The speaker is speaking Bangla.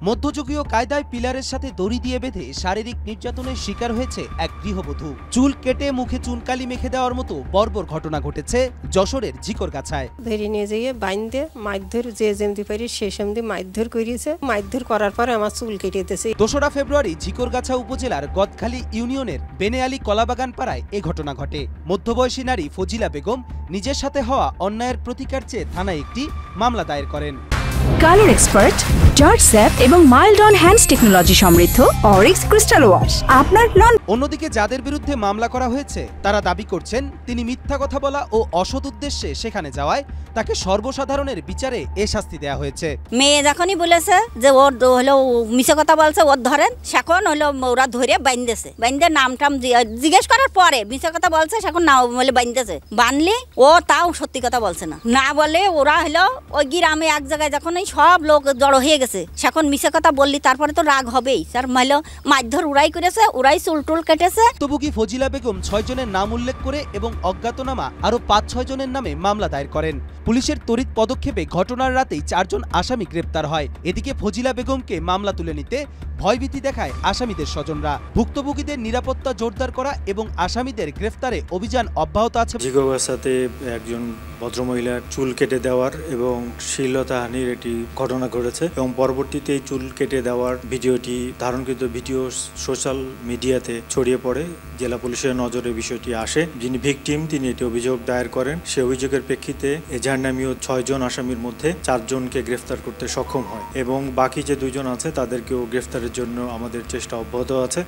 মধ্যযুগীয় কায়দায় পিলারের সাথে দড়ি দিয়ে বেঁধে শারীরিক নির্যাতনের শিকার হয়েছে এক গৃহবধূ। চুল কেটে মুখে চুনকালি মেখে দেওয়ার মতো বর্বর ঘটনা ঘটেছে যশোরের ঝিকরগাছায়। ধরে নিয়ে যেয়ে বাইন্ধে মারধর যে যেমনি পারি সে সেমনি মারধর করিয়েছে। মারধর করার পরে আমার চুল কেটে দিয়েছে। 2 ফেব্রুয়ারি ঝিকরগাছা উপজেলার গদখালী ইউনিয়নের বেনেআলী কলাবাগান পাড়ায় এ ঘটনা ঘটে। মধ্যবয়সী নারী ফজিলা বেগম নিজের সাথে হওয়া অন্যায়ের প্রতিকার চেয়ে থানায় একটি মামলা দায়ের করেন। কালার এক্সপার্ট, জর্জ স্যাপ এবং মাইল্ড অন হ্যান্ডস টেকনোলজি সমৃদ্ধ অরিক্স ক্রিস্টাল ওয়াশ আপনার নন। অন্যদিকে যাদের বিরুদ্ধে মামলা করা হয়েছে তারা দাবি করছেন তিনি মিথ্যা কথা বলা ও অসৎ উদ্দেশ্যে সেখানে যাওয়ায় তাকে সর্বসাধারণের বিচারে এ শাস্তি দেওয়া হয়েছে। মেয়ে যখনই বলেছে যে ওর হলো মিছে কথা বলছে ওর ধরেন, সেখন হলো ওরা ধরে বাইন্দেছে। বাইন্দে নাম টাম জিজ্ঞেস করার পরে মিছে কথা বলছে, সেখন না বলে বাইন্দেছে। বানলি ও তাও সত্যি কথা বলছে না, না বলে ওরা হলো ওই গ্রামে এক জায়গায় যখন সব লোক জড়ো হয়ে গেছে, সেখন মিছে কথা বললি তারপরে তো রাগ হবেই। তার মাইলো মারধর উড়াই করেছে, উড়াই চুল টুল কেটেছে। ভুক্তভোগী ফজিলা বেগম 6 জনের নাম উল্লেখ করে এবং অজ্ঞাতনামা আরো 5-6 জনের নামে মামলা দায়ের করেন। পুলিশের তড়িৎ পদক্ষেপে ঘটনার রাতেই 4 জন আসামি গ্রেপ্তার হয়। এদিকে ফজিলা বেগমকে মামলা তুলে নিতে ভয়ভীতি দেখায় আসামিদের স্বজনরা। ভুক্তভোগীদের নিরাপত্তা জোরদার করা এবং আসামিদের গ্রেফতারে অভিযান অব্যাহত আছে। ঝিকরগাছাতে একজন ভদ্রমহিলার চুল কেটে দেওয়ার এবং শ্লীলতাহানির একটি ঘটনা ঘটেছে এবং পরবর্তীতে এই চুল কেটে দেওয়ার ভিডিওটি ধারণকৃত ভিডিও সোশ্যাল মিডিয়াতে ছড়িয়ে পড়ে। জেলা পুলিশের নজরে বিষয়টি আসে। যিনি ভিকটিম তিনি এটি অভিযোগ দায়ের করেন। সে অভিযোগের প্রেক্ষিতে এজাহার নামীয় 6 জন আসামির মধ্যে 4 জনকে গ্রেফতার করতে সক্ষম হয় এবং বাকি যে 2 জন আছে তাদেরকেও গ্রেফতারের জন্য আমাদের চেষ্টা অব্যাহত আছে।